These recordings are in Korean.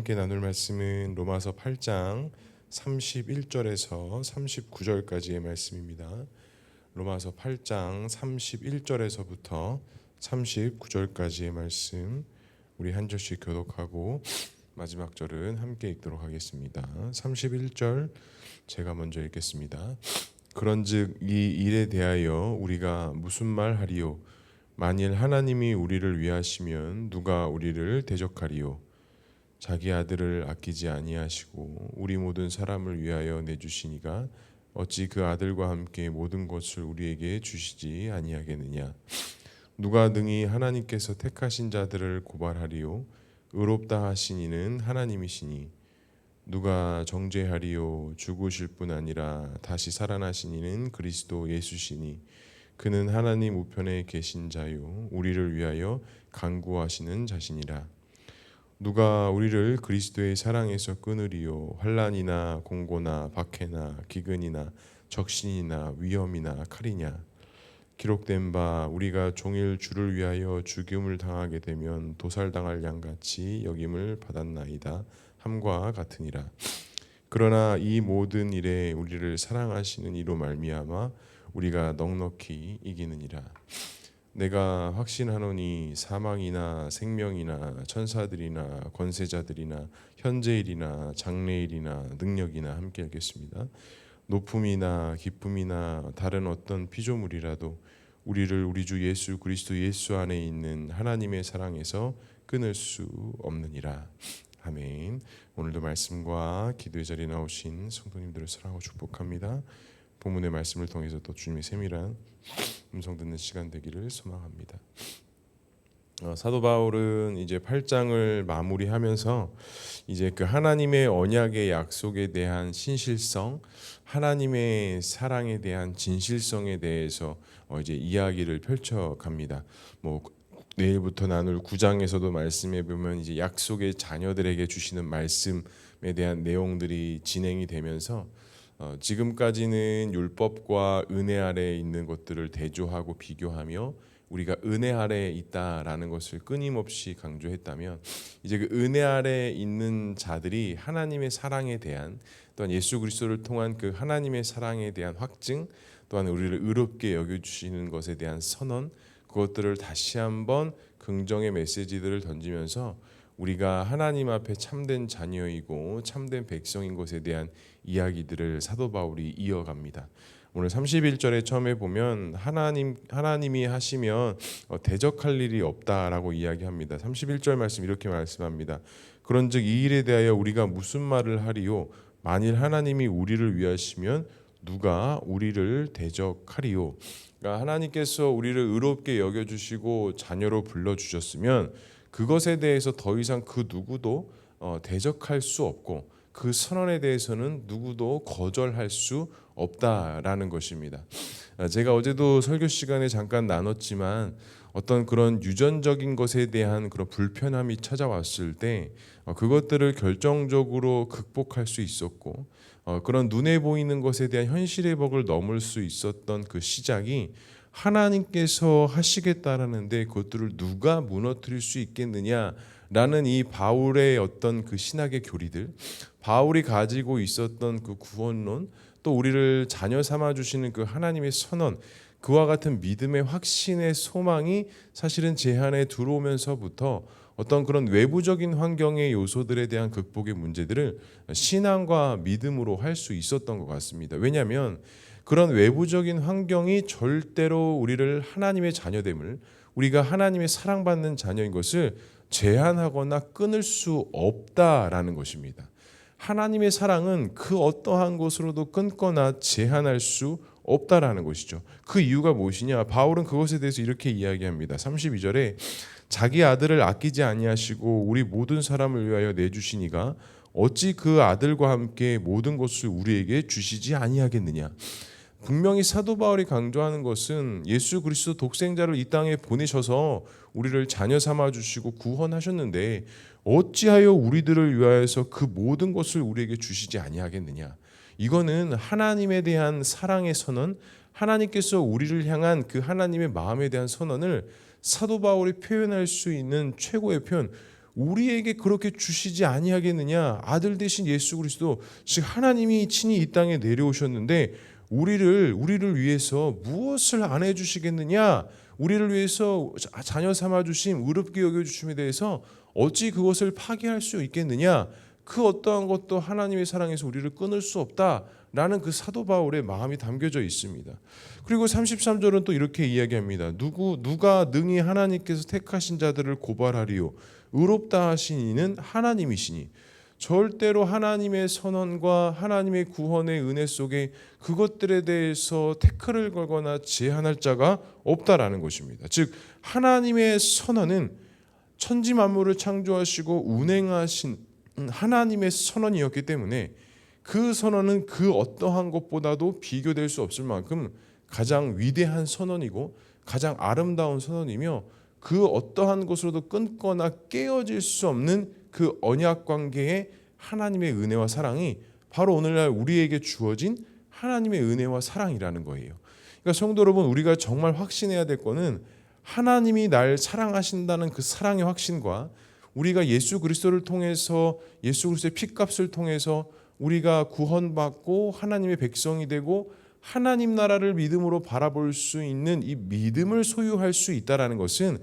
함께 나눌 말씀은 로마서 8장 31절에서 39절까지의 말씀입니다. 로마서 8장 31절에서부터 39절까지의 말씀, 우리 한 절씩 교독하고 마지막 절은 함께 읽도록 하겠습니다. 31절 제가 먼저 읽겠습니다. 그런즉 이 일에 대하여 우리가 무슨 말 하리요? 만일 하나님이 우리를 위하시면 누가 우리를 대적하리요? 자기 아들을 아끼지 아니하시고 우리 모든 사람을 위하여 내주시니가 어찌 그 아들과 함께 모든 것을 우리에게 주시지 아니하겠느냐? 누가 능히 하나님께서 택하신 자들을 고발하리요? 의롭다 하신 이는 하나님이시니 누가 정죄하리요? 죽으실 뿐 아니라 다시 살아나신 이는 그리스도 예수시니 그는 하나님 우편에 계신 자요 우리를 위하여 간구하시는 자시니라. 누가 우리를 그리스도의 사랑에서 끊으리요? 환난이나 공고나 박해나 기근이나 적신이나 위험이나 칼이냐? 기록된 바 우리가 종일 주를 위하여 죽임을 당하게 되면 도살당할 양같이 여김을 받았나이다 함과 같으니라. 그러나 이 모든 일에 우리를 사랑하시는 이로 말미암아 우리가 넉넉히 이기느니라. 내가 확신하노니 사망이나 생명이나 천사들이나 권세자들이나 현재일이나 장래일이나 능력이나 함께 하겠습니다. 높음이나 기쁨이나 다른 어떤 피조물이라도 우리를 우리 주 예수 그리스도 예수 안에 있는 하나님의 사랑에서 끊을 수 없느니라. 아멘. 오늘도 말씀과 기도의 자리에 나오신 성도님들을 사랑하고 축복합니다. 본문의 말씀을 통해서 또 주님의 세밀한 음성 듣는 시간 되기를 소망합니다. 사도 바울은 이제 8장을 마무리하면서 이제 그 하나님의 언약의 약속에 대한 신실성, 하나님의 사랑에 대한 진실성에 대해서 이제 이야기를 펼쳐갑니다. 내일부터 나눌 9장에서도 말씀해 보면 이제 약속의 자녀들에게 주시는 말씀에 대한 내용들이 진행이 되면서 지금까지는 율법과 은혜 아래에 있는 것들을 대조하고 비교하며 우리가 은혜 아래에 있다라는 것을 끊임없이 강조했다면 이제 그 은혜 아래에 있는 자들이 하나님의 사랑에 대한 또한 예수 그리스도를 통한 그 하나님의 사랑에 대한 확증 또한 우리를 의롭게 여겨주시는 것에 대한 선언 그것들을 다시 한번 긍정의 메시지들을 던지면서 우리가 하나님 앞에 참된 자녀이고 참된 백성인 것에 대한 이야기들을 사도 바울이 이어갑니다. 오늘 31절에 처음에 보면 하나님이 하시면 대적할 일이 없다라고 이야기합니다. 31절 말씀 이렇게 말씀합니다. 그런즉 이 일에 대하여 우리가 무슨 말을 하리요? 만일 하나님이 우리를 위하시면 누가 우리를 대적하리요? 그러니까 하나님께서 우리를 의롭게 여겨주시고 자녀로 불러주셨으면 그것에 대해서 더 이상 그 누구도 대적할 수 없고 그 선언에 대해서는 누구도 거절할 수 없다라는 것입니다. 제가 어제도 설교 시간에 잠깐 나눴지만 어떤 그런 유전적인 것에 대한 그런 불편함이 찾아왔을 때 그것들을 결정적으로 극복할 수 있었고 그런 눈에 보이는 것에 대한 현실의 벽을 넘을 수 있었던 그 시작이 하나님께서 하시겠다라는데 그것들을 누가 무너뜨릴 수 있겠느냐라는 이 바울의 어떤 그 신학의 교리들, 바울이 가지고 있었던 그 구원론, 또 우리를 자녀 삼아 주시는 그 하나님의 선언, 그와 같은 믿음의 확신의 소망이 사실은 제 안에 들어오면서부터 어떤 그런 외부적인 환경의 요소들에 대한 극복의 문제들을 신앙과 믿음으로 할 수 있었던 것 같습니다. 왜냐하면 그런 외부적인 환경이 절대로 우리를 하나님의 자녀됨을, 우리가 하나님의 사랑받는 자녀인 것을 제한하거나 끊을 수 없다라는 것입니다. 하나님의 사랑은 그 어떠한 것으로도 끊거나 제한할 수 없다라는 것이죠. 그 이유가 무엇이냐? 바울은 그것에 대해서 이렇게 이야기합니다. 32절에 자기 아들을 아끼지 아니하시고 우리 모든 사람을 위하여 내주시니가 어찌 그 아들과 함께 모든 것을 우리에게 주시지 아니하겠느냐? 분명히 사도 바울이 강조하는 것은 예수 그리스도 독생자를 이 땅에 보내셔서 우리를 자녀 삼아 주시고 구원하셨는데 어찌하여 우리들을 위하여서 그 모든 것을 우리에게 주시지 아니하겠느냐? 이거는 하나님에 대한 사랑의 선언, 하나님께서 우리를 향한 그 하나님의 마음에 대한 선언을 사도 바울이 표현할 수 있는 최고의 표현, 우리에게 그렇게 주시지 아니하겠느냐. 아들 되신 예수 그리스도, 즉 하나님이 친히 이 땅에 내려오셨는데 우리를 위해서 무엇을 안 해주시겠느냐. 우리를 위해서 자녀 삼아 주심, 의롭게 여겨 주심에 대해서 어찌 그것을 파기할 수 있겠느냐. 그 어떠한 것도 하나님의 사랑에서 우리를 끊을 수 없다라는 그 사도 바울의 마음이 담겨져 있습니다. 그리고 33절은 또 이렇게 이야기합니다. 누가 능히 하나님께서 택하신 자들을 고발하리요. 의롭다 하신 이는 하나님이시니. 절대로 하나님의 선언과 하나님의 구원의 은혜 속에 그것들에 대해서 태클을 걸거나 제한할 자가 없다라는 것입니다. 즉 하나님의 선언은 천지 만물을 창조하시고 운행하신 하나님의 선언이었기 때문에 그 선언은 그 어떠한 것보다도 비교될 수 없을 만큼 가장 위대한 선언이고 가장 아름다운 선언이며 그 어떠한 것으로도 끊거나 깨어질 수 없는 그 언약 관계의 하나님의 은혜와 사랑이 바로 오늘날 우리에게 주어진 하나님의 은혜와 사랑이라는 거예요. 그러니까 성도 여러분, 우리가 정말 확신해야 될 거는 하나님이 날 사랑하신다는 그 사랑의 확신과 우리가 예수 그리스도를 통해서 예수 그리스도의 피값을 통해서 우리가 구원받고 하나님의 백성이 되고 하나님 나라를 믿음으로 바라볼 수 있는 이 믿음을 소유할 수 있다는 것은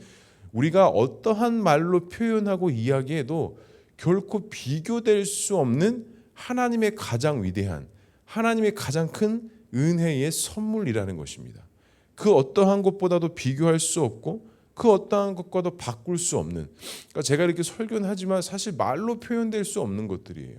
우리가 어떠한 말로 표현하고 이야기해도 결코 비교될 수 없는 하나님의 가장 위대한, 하나님의 가장 큰 은혜의 선물이라는 것입니다. 그 어떠한 것보다도 비교할 수 없고 그 어떠한 것과도 바꿀 수 없는, 그러니까 제가 이렇게 설교는 하지만 사실 말로 표현될 수 없는 것들이에요.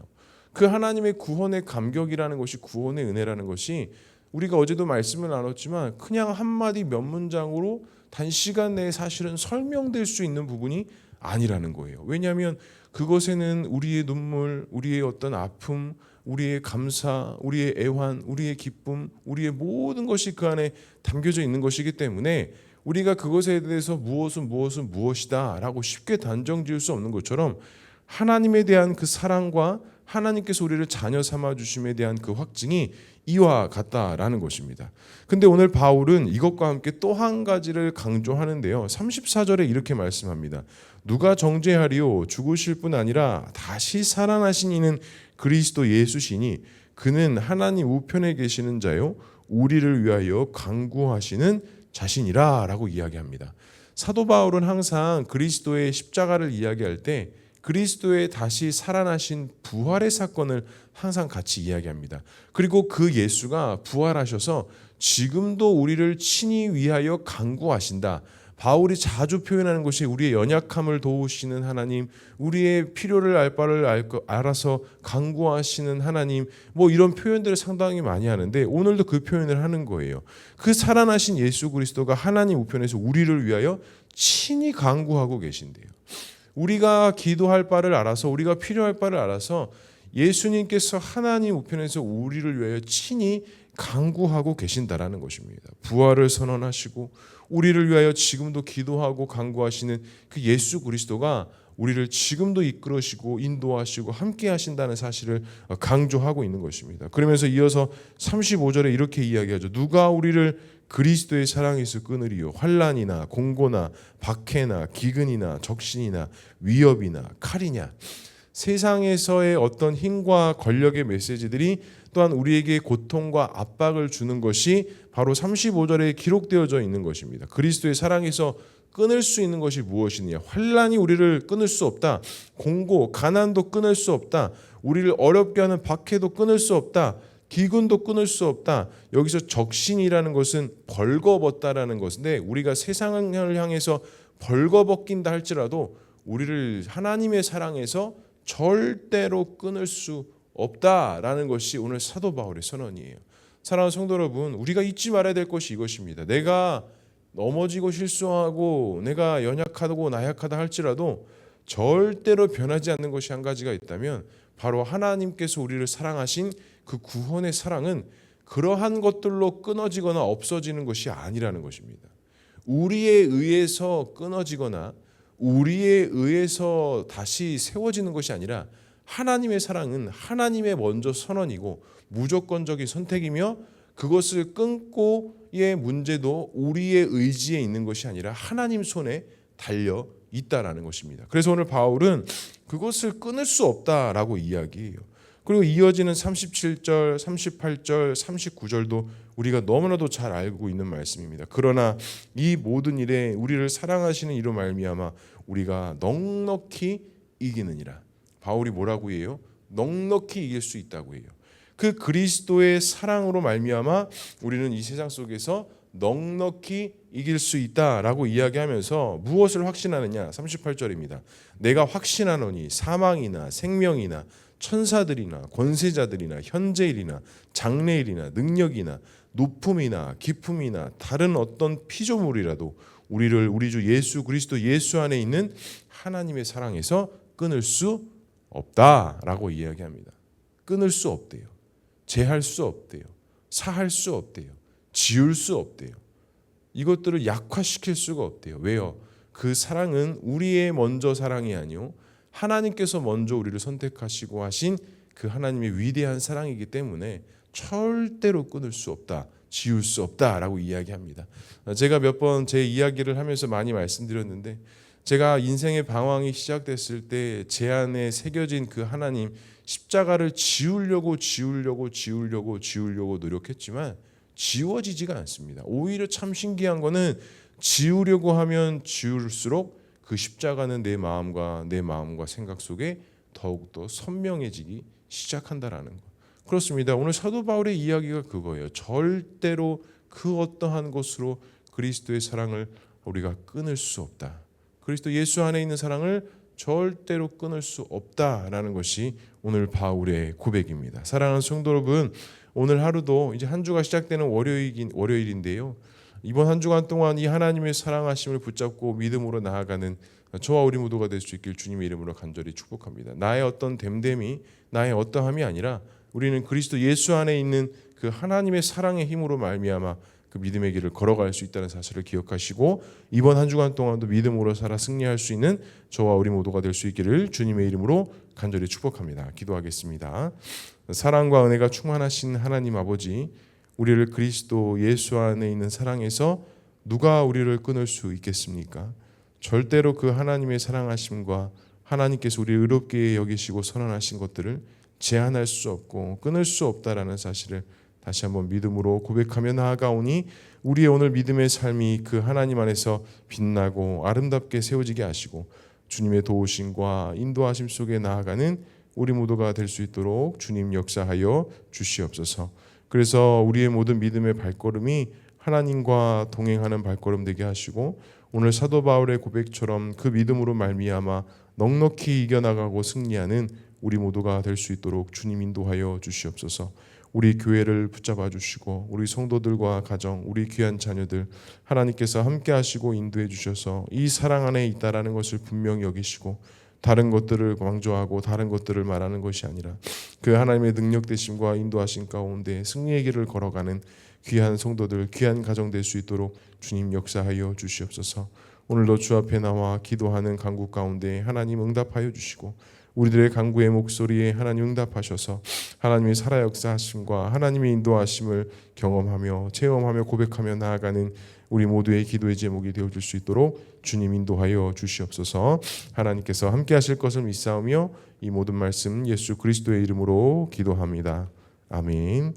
그 하나님의 구원의 감격이라는 것이, 구원의 은혜라는 것이 우리가 어제도 말씀을 나눴지만 그냥 한마디 몇 문장으로 단시간 내에 사실은 설명될 수 있는 부분이 아니라는 거예요. 왜냐하면 그것에는 우리의 눈물, 우리의 어떤 아픔, 우리의 감사, 우리의 애환, 우리의 기쁨, 우리의 모든 것이 그 안에 담겨져 있는 것이기 때문에 우리가 그것에 대해서 무엇은 무엇이다 라고 쉽게 단정 지을 수 없는 것처럼 하나님에 대한 그 사랑과 하나님께서 우리를 자녀 삼아 주심에 대한 그 확증이 이와 같다라는 것입니다. 근데 오늘 바울은 이것과 함께 또 한 가지를 강조하는데요. 34절에 이렇게 말씀합니다. 누가 정죄하리요? 죽으실 뿐 아니라 다시 살아나신 이는 그리스도 예수시니 그는 하나님 우편에 계시는 자요 우리를 위하여 간구하시는 자신이라 라고 이야기합니다. 사도 바울은 항상 그리스도의 십자가를 이야기할 때 그리스도의 다시 살아나신 부활의 사건을 항상 같이 이야기합니다. 그리고 그 예수가 부활하셔서 지금도 우리를 친히 위하여 간구하신다. 바울이 자주 표현하는 것이 우리의 연약함을 도우시는 하나님, 우리의 필요를 알 바를 알아서 간구하시는 하나님, 뭐 이런 표현들을 상당히 많이 하는데 오늘도 그 표현을 하는 거예요. 그 살아나신 예수 그리스도가 하나님 우편에서 우리를 위하여 친히 간구하고 계신대요. 우리가 기도할 바를 알아서, 우리가 필요할 바를 알아서 예수님께서 하나님 우편에서 우리를 위하여 친히 간구하고 계신다라는 것입니다. 부활을 선언하시고 우리를 위하여 지금도 기도하고 간구하시는 그 예수 그리스도가 우리를 지금도 이끌으시고 인도하시고 함께 하신다는 사실을 강조하고 있는 것입니다. 그러면서 이어서 35절에 이렇게 이야기하죠. 누가 우리를 그리스도의 사랑에서 끊으리요? 환난이나 공고나 박해나 기근이나 적신이나 위협이나 칼이냐. 세상에서의 어떤 힘과 권력의 메시지들이 또한 우리에게 고통과 압박을 주는 것이 바로 35절에 기록되어져 있는 것입니다. 그리스도의 사랑에서 끊을 수 있는 것이 무엇이냐? 환난이 우리를 끊을 수 없다. 공고, 가난도 끊을 수 없다. 우리를 어렵게 하는 박해도 끊을 수 없다. 기근도 끊을 수 없다. 여기서 적신이라는 것은 벌거벗다라는 것인데 우리가 세상을 향해서 벌거벗긴다 할지라도 우리를 하나님의 사랑에서 절대로 끊을 수 없다라는 것이 오늘 사도 바울의 선언이에요. 사랑하는 성도 여러분, 우리가 잊지 말아야 될 것이 이것입니다. 내가 넘어지고 실수하고 내가 연약하고 나약하다 할지라도 절대로 변하지 않는 것이 한 가지가 있다면 바로 하나님께서 우리를 사랑하신 그 구원의 사랑은 그러한 것들로 끊어지거나 없어지는 것이 아니라는 것입니다. 우리에 의해서 끊어지거나 우리에 의해서 다시 세워지는 것이 아니라 하나님의 사랑은 하나님의 먼저 선언이고 무조건적인 선택이며 그것을 끊고의 문제도 우리의 의지에 있는 것이 아니라 하나님 손에 달려 있다라는 것입니다. 그래서 오늘 바울은 그것을 끊을 수 없다라고 이야기해요. 그리고 이어지는 37절, 38절, 39절도 우리가 너무나도 잘 알고 있는 말씀입니다. 그러나 이 모든 일에 우리를 사랑하시는 이로 말미암아 우리가 넉넉히 이기느니라. 바울이 뭐라고 해요? 넉넉히 이길 수 있다고 해요. 그 그리스도의 사랑으로 말미암아 우리는 이 세상 속에서 넉넉히 이길 수 있다라고 이야기하면서 무엇을 확신하느냐? 38절입니다. 내가 확신하노니 사망이나 생명이나 천사들이나 권세자들이나 현재일이나 장래일이나 능력이나 높음이나 깊음이나 다른 어떤 피조물이라도 우리를 우리 주 예수 그리스도 예수 안에 있는 하나님의 사랑에서 끊을 수 없다라고 이야기합니다. 끊을 수 없대요. 제할 수 없대요. 사할 수 없대요. 지울 수 없대요. 이것들을 약화시킬 수가 없대요. 왜요? 그 사랑은 우리의 먼저 사랑이 아니요 하나님께서 먼저 우리를 선택하시고 하신 그 하나님의 위대한 사랑이기 때문에 절대로 끊을 수 없다, 지울 수 없다라고 이야기합니다. 제가 몇 번 제 이야기를 하면서 많이 말씀드렸는데 제가 인생의 방황이 시작됐을 때 제 안에 새겨진 그 하나님 십자가를 지우려고 노력했지만 지워지지가 않습니다. 오히려 참 신기한 거는 지우려고 하면 지울수록 그 십자가는 내 마음과 생각 속에 더욱더 선명해지기 시작한다라는 것. 그렇습니다. 오늘 사도 바울의 이야기가 그거예요. 절대로 그 어떠한 것으로 그리스도의 사랑을 우리가 끊을 수 없다. 그리스도 예수 안에 있는 사랑을 절대로 끊을 수 없다라는 것이 오늘 바울의 고백입니다. 사랑하는 성도 여러분, 오늘 하루도 이제 한 주가 시작되는 월요일인데요. 이번 한 주간 동안 이 하나님의 사랑하심을 붙잡고 믿음으로 나아가는 저와 우리 모두가 될 수 있길 주님의 이름으로 간절히 축복합니다. 나의 어떤 됨됨이, 나의 어떠함이 아니라 우리는 그리스도 예수 안에 있는 그 하나님의 사랑의 힘으로 말미암아 그 믿음의 길을 걸어갈 수 있다는 사실을 기억하시고 이번 한 주간 동안도 믿음으로 살아 승리할 수 있는 저와 우리 모두가 될 수 있기를 주님의 이름으로 간절히 축복합니다. 기도하겠습니다. 사랑과 은혜가 충만하신 하나님 아버지, 우리를 그리스도 예수 안에 있는 사랑에서 누가 우리를 끊을 수 있겠습니까? 절대로 그 하나님의 사랑하심과 하나님께서 우리를 의롭게 여기시고 선언하신 것들을 제한할 수 없고 끊을 수 없다라는 사실을 다시 한번 믿음으로 고백하며 나아가오니 우리의 오늘 믿음의 삶이 그 하나님 안에서 빛나고 아름답게 세워지게 하시고 주님의 도우심과 인도하심 속에 나아가는 우리 모두가 될 수 있도록 주님 역사하여 주시옵소서. 그래서 우리의 모든 믿음의 발걸음이 하나님과 동행하는 발걸음 되게 하시고 오늘 사도 바울의 고백처럼 그 믿음으로 말미암아 넉넉히 이겨나가고 승리하는 우리 모두가 될 수 있도록 주님 인도하여 주시옵소서. 우리 교회를 붙잡아 주시고 우리 성도들과 가정, 우리 귀한 자녀들 하나님께서 함께 하시고 인도해 주셔서 이 사랑 안에 있다라는 것을 분명히 여기시고 다른 것들을 강조하고 다른 것들을 말하는 것이 아니라 그 하나님의 능력 되심과 인도하심 가운데 승리의 길을 걸어가는 귀한 성도들, 귀한 가정 될 수 있도록 주님 역사하여 주시옵소서. 오늘도 주 앞에 나와 기도하는 간구 가운데 하나님 응답하여 주시고 우리들의 간구의 목소리에 하나님 응답하셔서 하나님의 살아 역사하심과 하나님의 인도하심을 경험하며 체험하며 고백하며 나아가는 우리 모두의 기도의 제목이 되어줄 수 있도록 주님 인도하여 주시옵소서. 하나님께서 함께 하실 것을 믿사오며 이 모든 말씀 예수 그리스도의 이름으로 기도합니다. 아멘.